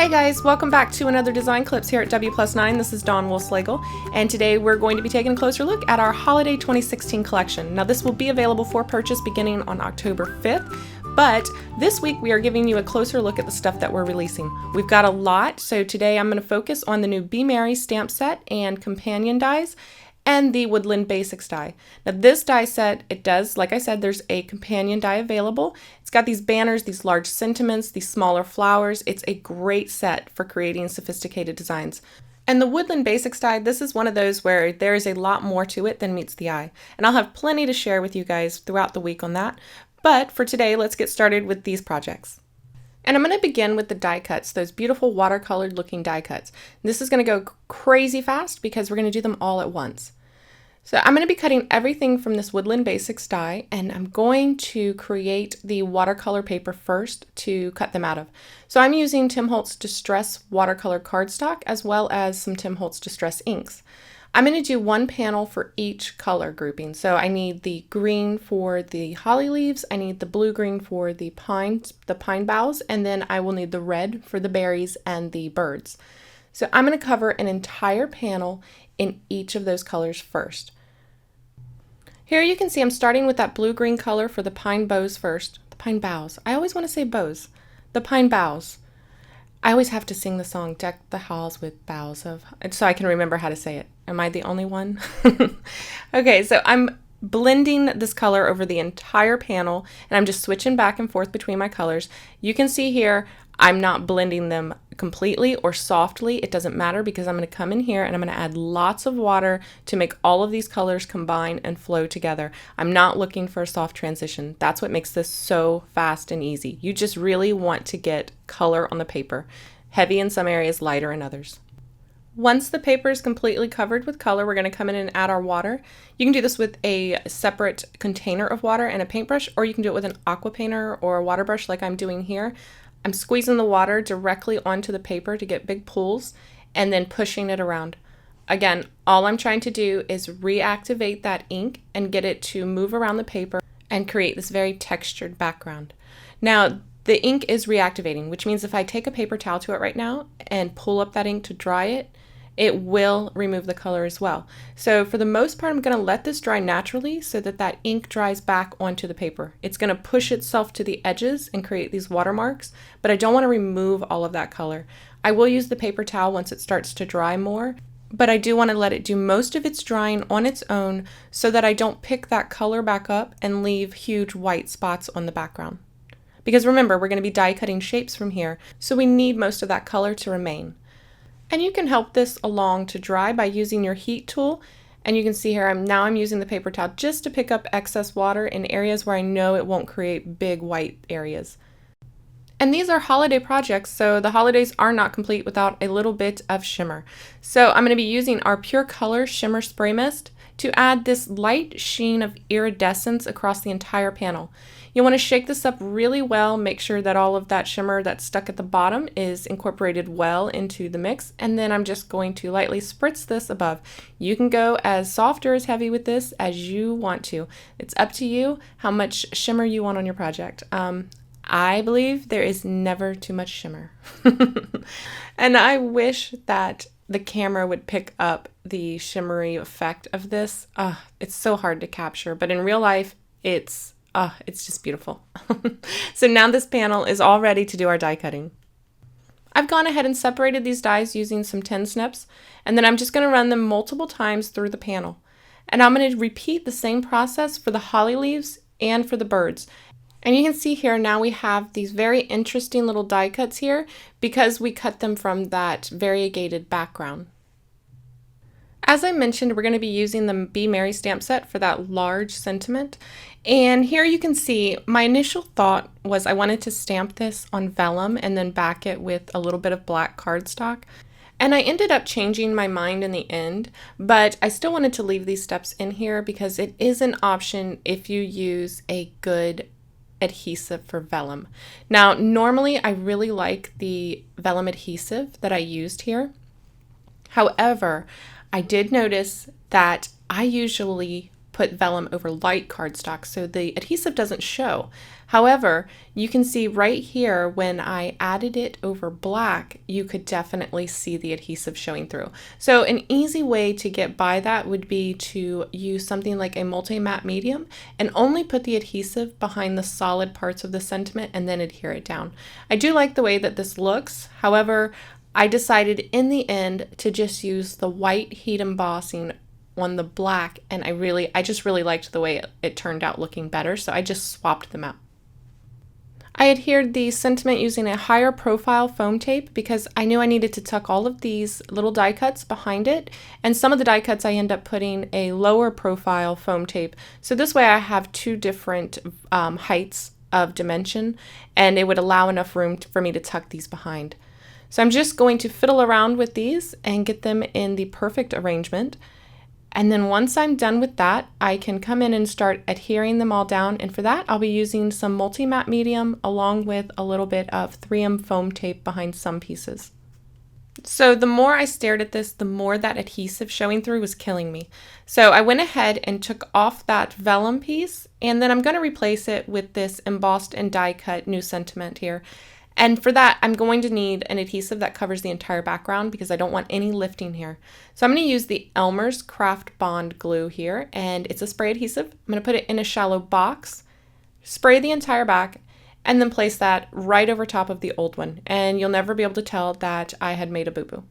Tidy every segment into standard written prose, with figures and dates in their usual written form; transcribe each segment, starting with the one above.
Hey guys, welcome back to another Design Clips here at W+9. This is Dawn Woolslegel, and today we're going to be taking a closer look at our Holiday 2016 collection. Now this will be available for purchase beginning on October 5th, but this week we are giving you a closer look at the stuff that we're releasing. We've got a lot, so today I'm going to focus on the new Be Merry stamp set and companion dies, and the Woodland Basics die. Now this die set, it does, like I said, there's a companion die available. It's got these banners, these large sentiments, these smaller flowers. It's a great set for creating sophisticated designs. And the Woodland Basics die, this is one of those where there is a lot more to it than meets the eye. And I'll have plenty to share with you guys throughout the week on that. But for today, let's get started with these projects. And I'm going to begin with the die cuts, those beautiful watercolored looking die cuts. This is going to go crazy fast because we're going to do them all at once. So I'm going to be cutting everything from this Woodland Basics die, and I'm going to create the watercolor paper first to cut them out of. So I'm using Tim Holtz Distress watercolor cardstock as well as some Tim Holtz Distress inks. I'm going to do one panel for each color grouping. So I need the green for the holly leaves, I need the blue-green for the pine boughs, and then I will need the red for the berries and the birds. So I'm going to cover an entire panel in each of those colors first. Here you can see I'm starting with that blue-green color for the pine boughs first. The pine boughs. I always want to say bows. The pine boughs. I always have to sing the song, Deck the Halls with Boughs of, so I can remember how to say it. Am I the only one? Okay, so I'm blending this color over the entire panel, and I'm just switching back and forth between my colors. You can see here, I'm not blending them completely or softly. It doesn't matter because I'm going to come in here and I'm going to add lots of water to make all of these colors combine and flow together. I'm not looking for a soft transition. That's what makes this so fast and easy. You just really want to get color on the paper. Heavy in some areas, lighter in others. Once the paper is completely covered with color, we're going to come in and add our water. You can do this with a separate container of water and a paintbrush, or you can do it with an aqua painter or a water brush like I'm doing here. I'm squeezing the water directly onto the paper to get big pools and then pushing it around. Again, all I'm trying to do is reactivate that ink and get it to move around the paper and create this very textured background. Now, the ink is reactivating, which means if I take a paper towel to it right now and pull up that ink to dry it, it will remove the color as well. So for the most part, I'm going to let this dry naturally so that that ink dries back onto the paper. It's going to push itself to the edges and create these watermarks, but I don't want to remove all of that color. I will use the paper towel once it starts to dry more, but I do want to let it do most of its drying on its own so that I don't pick that color back up and leave huge white spots on the background. Because remember, we're going to be die cutting shapes from here, so we need most of that color to remain. And you can help this along to dry by using your heat tool. And you can see here, I'm using the paper towel just to pick up excess water in areas where I know it won't create big white areas. And these are holiday projects, so the holidays are not complete without a little bit of shimmer. So I'm going to be using our Pure Color Shimmer Spray Mist to add this light sheen of iridescence across the entire panel. You want to shake this up really well, make sure that all of that shimmer that's stuck at the bottom is incorporated well into the mix, and then I'm just going to lightly spritz this above. You can go as soft or as heavy with this as you want to. It's up to you how much shimmer you want on your project. I believe there is never too much shimmer. And I wish that the camera would pick up the shimmery effect of this. It's so hard to capture, but in real life, it's just beautiful. So now this panel is all ready to do our die cutting. I've gone ahead and separated these dies using some tin snips, and then I'm just going to run them multiple times through the panel. And I'm going to repeat the same process for the holly leaves and for the birds. And you can see here now we have these very interesting little die cuts here because we cut them from that variegated background. As I mentioned, we're going to be using the Be Merry stamp set for that large sentiment. And here you can see my initial thought was I wanted to stamp this on vellum and then back it with a little bit of black cardstock. And I ended up changing my mind in the end, but I still wanted to leave these steps in here because it is an option if you use a good adhesive for vellum. Now, normally I really like the vellum adhesive that I used here. However, I did notice that I usually put vellum over light cardstock so the adhesive doesn't show. However, you can see right here when I added it over black, you could definitely see the adhesive showing through. So an easy way to get by that would be to use something like a multi-matte medium and only put the adhesive behind the solid parts of the sentiment and then adhere it down. I do like the way that this looks. However, I decided in the end to just use the white heat embossing on the black, and I just really liked the way it turned out looking better, so I just swapped them out. I adhered the sentiment using a higher profile foam tape because I knew I needed to tuck all of these little die cuts behind it, and some of the die cuts I end up putting a lower profile foam tape, so this way I have two different heights of dimension, and it would allow enough room for me to tuck these behind. So I'm just going to fiddle around with these and get them in the perfect arrangement. And then once I'm done with that, I can come in and start adhering them all down. And for that, I'll be using some multi-matte medium along with a little bit of 3M foam tape behind some pieces. So the more I stared at this, the more that adhesive showing through was killing me. So I went ahead and took off that vellum piece, and then I'm going to replace it with this embossed and die cut new sentiment here. And for that, I'm going to need an adhesive that covers the entire background because I don't want any lifting here. So I'm going to use the Elmer's Craft Bond glue here, and it's a spray adhesive. I'm going to put it in a shallow box, spray the entire back, and then place that right over top of the old one. And you'll never be able to tell that I had made a boo-boo.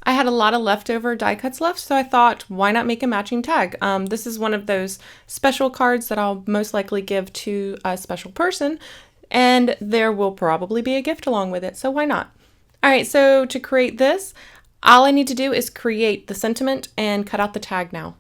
I had a lot of leftover die cuts left, so I thought, why not make a matching tag? This is one of those special cards that I'll most likely give to a special person, and there will probably be a gift along with it, so why not? All right, so to create this, all I need to do is create the sentiment and cut out the tag now.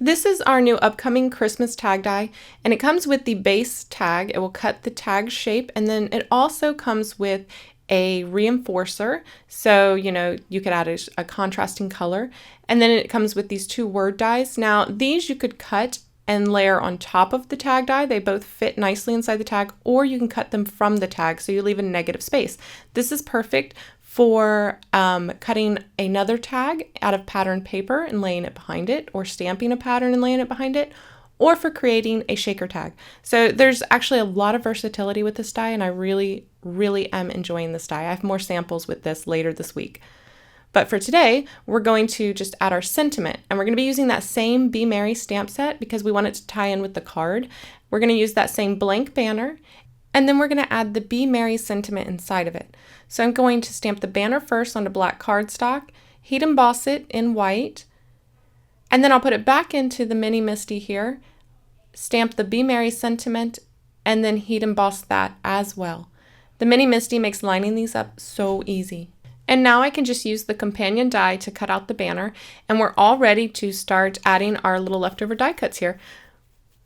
This is our new upcoming Christmas tag die, and it comes with the base tag. It will cut the tag shape, and then it also comes with a reinforcer, so you could add a contrasting color, and then it comes with these two word dies. Now these you could cut and layer on top of the tag die. They both fit nicely inside the tag, or you can cut them from the tag so you leave a negative space. This is perfect for cutting another tag out of patterned paper and laying it behind it, or stamping a pattern and laying it behind it, or for creating a shaker tag. So there's actually a lot of versatility with this die, and I really, really am enjoying this die. I have more samples with this later this week. But for today, we're going to just add our sentiment, and we're going to be using that same Be Merry stamp set because we want it to tie in with the card. We're going to use that same blank banner, and then we're going to add the Be Merry sentiment inside of it. So I'm going to stamp the banner first onto black cardstock, heat emboss it in white, and then I'll put it back into the Mini Misty here, stamp the Be Merry sentiment, and then heat emboss that as well. The Mini Misty makes lining these up so easy. And now I can just use the companion die to cut out the banner, and we're all ready to start adding our little leftover die cuts here.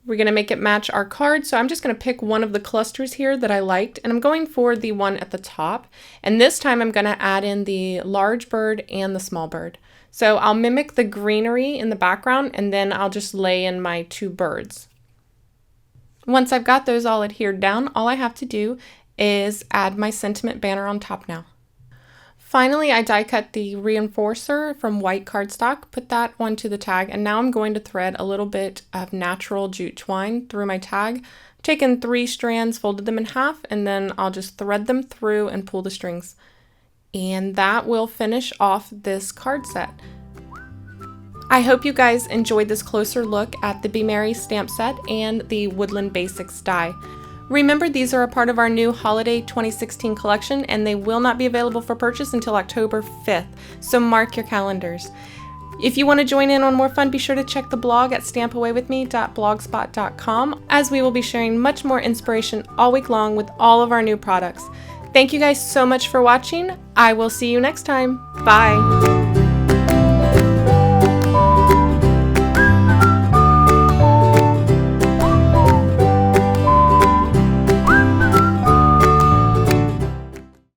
We're going to make it match our card, so I'm just going to pick one of the clusters here that I liked, and I'm going for the one at the top. And this time I'm going to add in the large bird and the small bird. So I'll mimic the greenery in the background, and then I'll just lay in my two birds. Once I've got those all adhered down, all I have to do is add my sentiment banner on top now. Finally, I die cut the reinforcer from white cardstock, put that onto the tag, and now I'm going to thread a little bit of natural jute twine through my tag. I've taken 3 strands, folded them in half, and then I'll just thread them through and pull the strings. And that will finish off this card set. I hope you guys enjoyed this closer look at the Be Merry stamp set and the Woodland Basics die. Remember, these are a part of our new Holiday 2016 collection, and they will not be available for purchase until October 5th, so mark your calendars. If you want to join in on more fun, be sure to check the blog at stampawaywithme.blogspot.com, as we will be sharing much more inspiration all week long with all of our new products. Thank you guys so much for watching. I will see you next time. Bye!